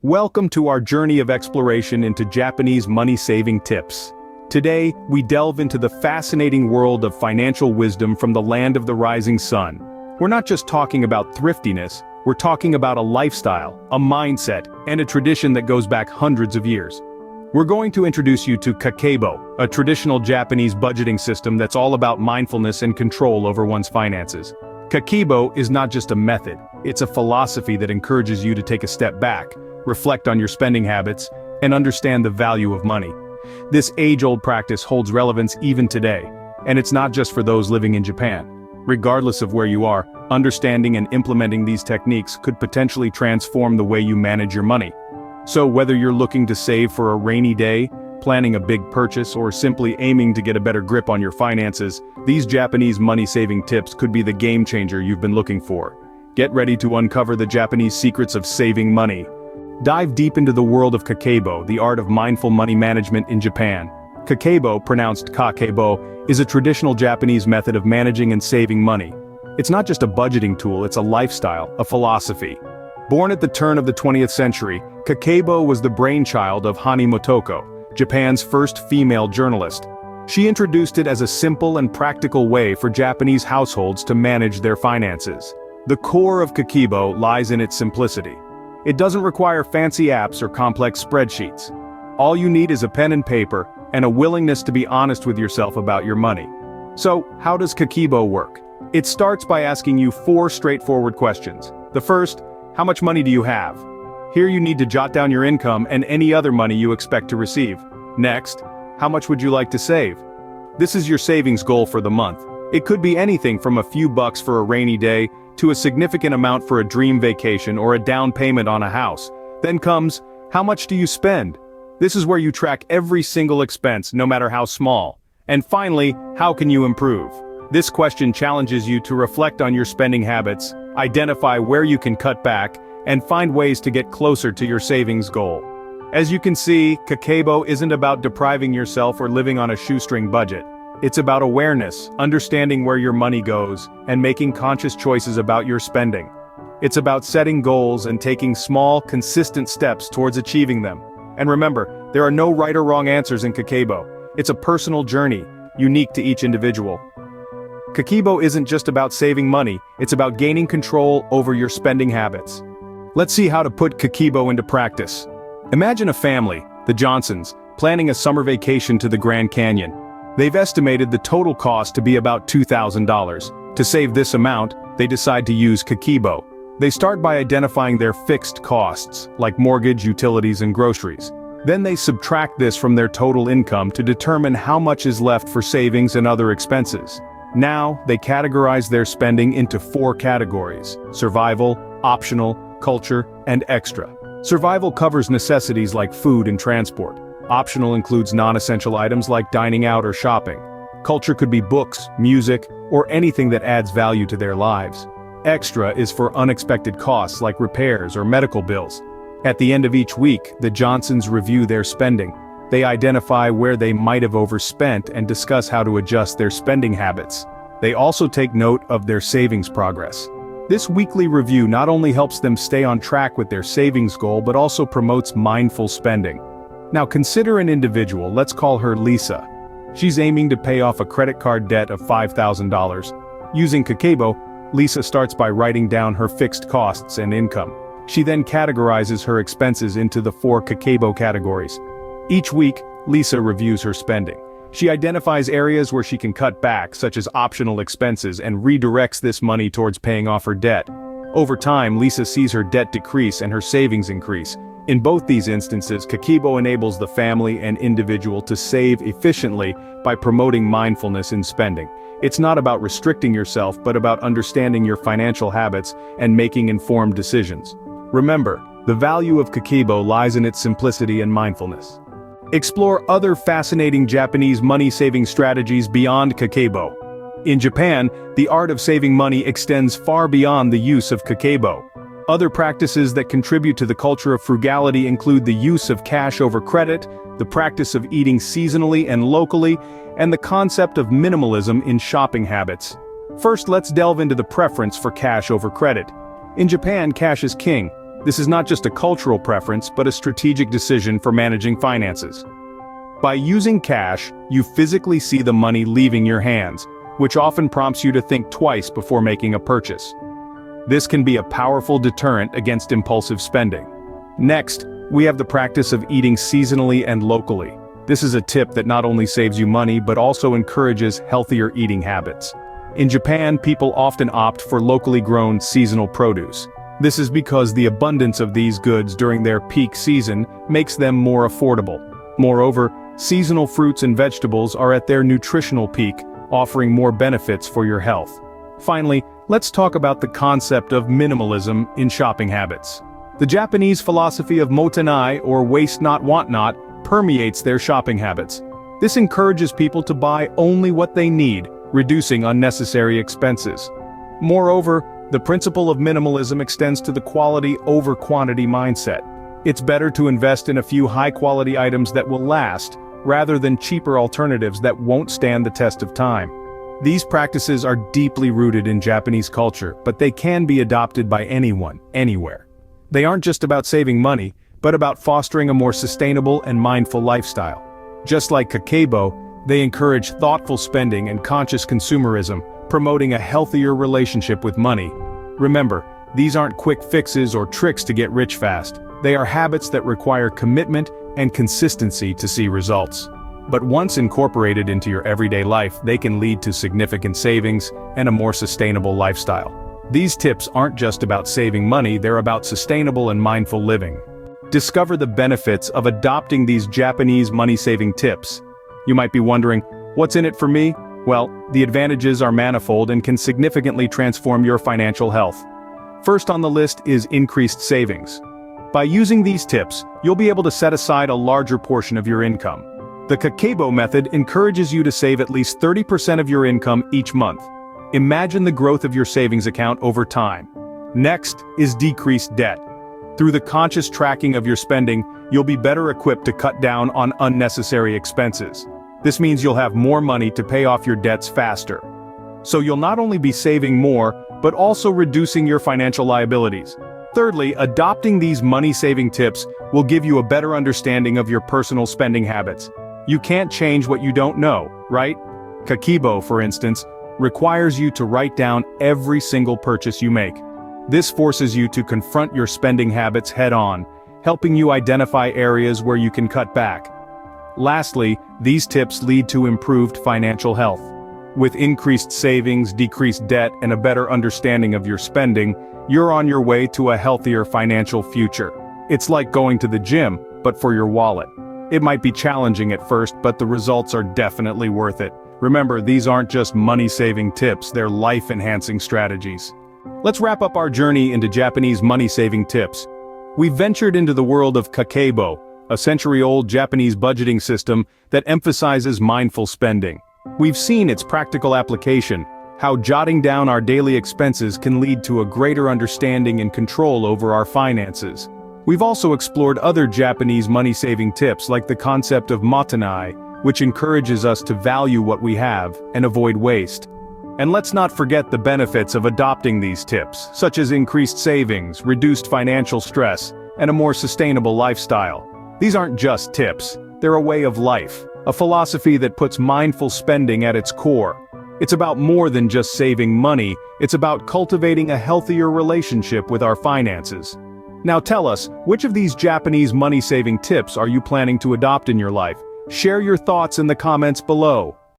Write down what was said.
Welcome to our journey of exploration into Japanese money-saving tips. Today, we delve into the fascinating world of financial wisdom from the land of the rising sun. We're not just talking about thriftiness, we're talking about a lifestyle, a mindset, and a tradition that goes back hundreds of years. We're going to introduce you to Kakeibo, a traditional Japanese budgeting system that's all about mindfulness and control over one's finances. Kakeibo is not just a method, it's a philosophy that encourages you to take a step back, reflect on your spending habits, and understand the value of money. This age-old practice holds relevance even today, and it's not just for those living in Japan. Regardless of where you are, understanding and implementing these techniques could potentially transform the way you manage your money. So whether you're looking to save for a rainy day, planning a big purchase, or simply aiming to get a better grip on your finances, these Japanese money-saving tips could be the game changer you've been looking for. Get ready to uncover the Japanese secrets of saving money. Dive deep into the world of Kakeibo, the art of mindful money management in Japan. Kakeibo, pronounced Kakeibo, is a traditional Japanese method of managing and saving money. It's not just a budgeting tool, it's a lifestyle, a philosophy. Born at the turn of the 20th century, Kakeibo was the brainchild of Hani Motoko, Japan's first female journalist. She introduced it as a simple and practical way for Japanese households to manage their finances. The core of Kakeibo lies in its simplicity. It doesn't require fancy apps or complex spreadsheets. All you need is a pen and paper, and a willingness to be honest with yourself about your money. So, how does Kakeibo work? It starts by asking you 4 straightforward questions. The first, how much money do you have? Here you need to jot down your income and any other money you expect to receive. Next, how much would you like to save? This is your savings goal for the month. It could be anything from a few bucks for a rainy day, to a significant amount for a dream vacation or a down payment on a house. Then comes, how much do you spend? This is where you track every single expense, no matter how small. And finally, how can you improve? This question challenges you to reflect on your spending habits, identify where you can cut back, and find ways to get closer to your savings goal. As you can see, Kakeibo isn't about depriving yourself or living on a shoestring budget. It's about awareness, understanding where your money goes, and making conscious choices about your spending. It's about setting goals and taking small, consistent steps towards achieving them. And remember, there are no right or wrong answers in Kakeibo. It's a personal journey, unique to each individual. Kakeibo isn't just about saving money, it's about gaining control over your spending habits. Let's see how to put Kakeibo into practice. Imagine a family, the Johnsons, planning a summer vacation to the Grand Canyon. They've estimated the total cost to be about $2,000. To save this amount, they decide to use Kakeibo. They start by identifying their fixed costs, like mortgage, utilities, and groceries. Then they subtract this from their total income to determine how much is left for savings and other expenses. Now, they categorize their spending into 4 categories: survival, optional, culture, and extra. Survival covers necessities like food and transport. Optional includes non-essential items like dining out or shopping. Culture could be books, music, or anything that adds value to their lives. Extra is for unexpected costs like repairs or medical bills. At the end of each week, the Johnsons review their spending. They identify where they might have overspent and discuss how to adjust their spending habits. They also take note of their savings progress. This weekly review not only helps them stay on track with their savings goal but also promotes mindful spending. Now consider an individual, let's call her Lisa. She's aiming to pay off a credit card debt of $5,000. Using Kakeibo, Lisa starts by writing down her fixed costs and income. She then categorizes her expenses into the 4 Kakeibo categories. Each week, Lisa reviews her spending. She identifies areas where she can cut back, such as optional expenses, and redirects this money towards paying off her debt. Over time, Lisa sees her debt decrease and her savings increase. In both these instances, Kakeibo enables the family and individual to save efficiently by promoting mindfulness in spending. It's not about restricting yourself but about understanding your financial habits and making informed decisions. Remember, the value of Kakeibo lies in its simplicity and mindfulness. Explore other fascinating Japanese money-saving strategies beyond Kakeibo. In Japan, the art of saving money extends far beyond the use of Kakeibo. Other practices that contribute to the culture of frugality include the use of cash over credit, the practice of eating seasonally and locally, and the concept of minimalism in shopping habits. First, let's delve into the preference for cash over credit. In Japan, cash is king. This is not just a cultural preference, but a strategic decision for managing finances. By using cash, you physically see the money leaving your hands, which often prompts you to think twice before making a purchase. This can be a powerful deterrent against impulsive spending. Next, we have the practice of eating seasonally and locally. This is a tip that not only saves you money but also encourages healthier eating habits. In Japan, people often opt for locally grown seasonal produce. This is because the abundance of these goods during their peak season makes them more affordable. Moreover, seasonal fruits and vegetables are at their nutritional peak, offering more benefits for your health. Finally, let's talk about the concept of minimalism in shopping habits. The Japanese philosophy of motenai, or waste not want not, permeates their shopping habits. This encourages people to buy only what they need, reducing unnecessary expenses. Moreover, the principle of minimalism extends to the quality over quantity mindset. It's better to invest in a few high-quality items that will last, rather than cheaper alternatives that won't stand the test of time. These practices are deeply rooted in Japanese culture, but they can be adopted by anyone, anywhere. They aren't just about saving money, but about fostering a more sustainable and mindful lifestyle. Just like Kakeibo, they encourage thoughtful spending and conscious consumerism, promoting a healthier relationship with money. Remember, these aren't quick fixes or tricks to get rich fast. They are habits that require commitment and consistency to see results. But once incorporated into your everyday life, they can lead to significant savings and a more sustainable lifestyle. These tips aren't just about saving money, they're about sustainable and mindful living. Discover the benefits of adopting these Japanese money-saving tips. You might be wondering, what's in it for me? Well, the advantages are manifold and can significantly transform your financial health. First on the list is increased savings. By using these tips, you'll be able to set aside a larger portion of your income. The Kakeibo method encourages you to save at least 30% of your income each month. Imagine the growth of your savings account over time. Next is decreased debt. Through the conscious tracking of your spending, you'll be better equipped to cut down on unnecessary expenses. This means you'll have more money to pay off your debts faster. So you'll not only be saving more, but also reducing your financial liabilities. Thirdly, adopting these money-saving tips will give you a better understanding of your personal spending habits. You can't change what you don't know, right? Kakeibo, for instance, requires you to write down every single purchase you make. This forces you to confront your spending habits head-on, helping you identify areas where you can cut back. Lastly, these tips lead to improved financial health. With increased savings, decreased debt, and a better understanding of your spending, you're on your way to a healthier financial future. It's like going to the gym, but for your wallet. It might be challenging at first, but the results are definitely worth it. Remember, these aren't just money-saving tips, they're life-enhancing strategies. Let's wrap up our journey into Japanese money-saving tips. We've ventured into the world of Kakeibo, a century-old Japanese budgeting system that emphasizes mindful spending. We've seen its practical application, how jotting down our daily expenses can lead to a greater understanding and control over our finances. We've also explored other Japanese money-saving tips like the concept of motenai, which encourages us to value what we have and avoid waste. And let's not forget the benefits of adopting these tips, such as increased savings, reduced financial stress, and a more sustainable lifestyle. These aren't just tips, they're a way of life, a philosophy that puts mindful spending at its core. It's about more than just saving money, it's about cultivating a healthier relationship with our finances. Now tell us, which of these Japanese money-saving tips are you planning to adopt in your life? Share your thoughts in the comments below.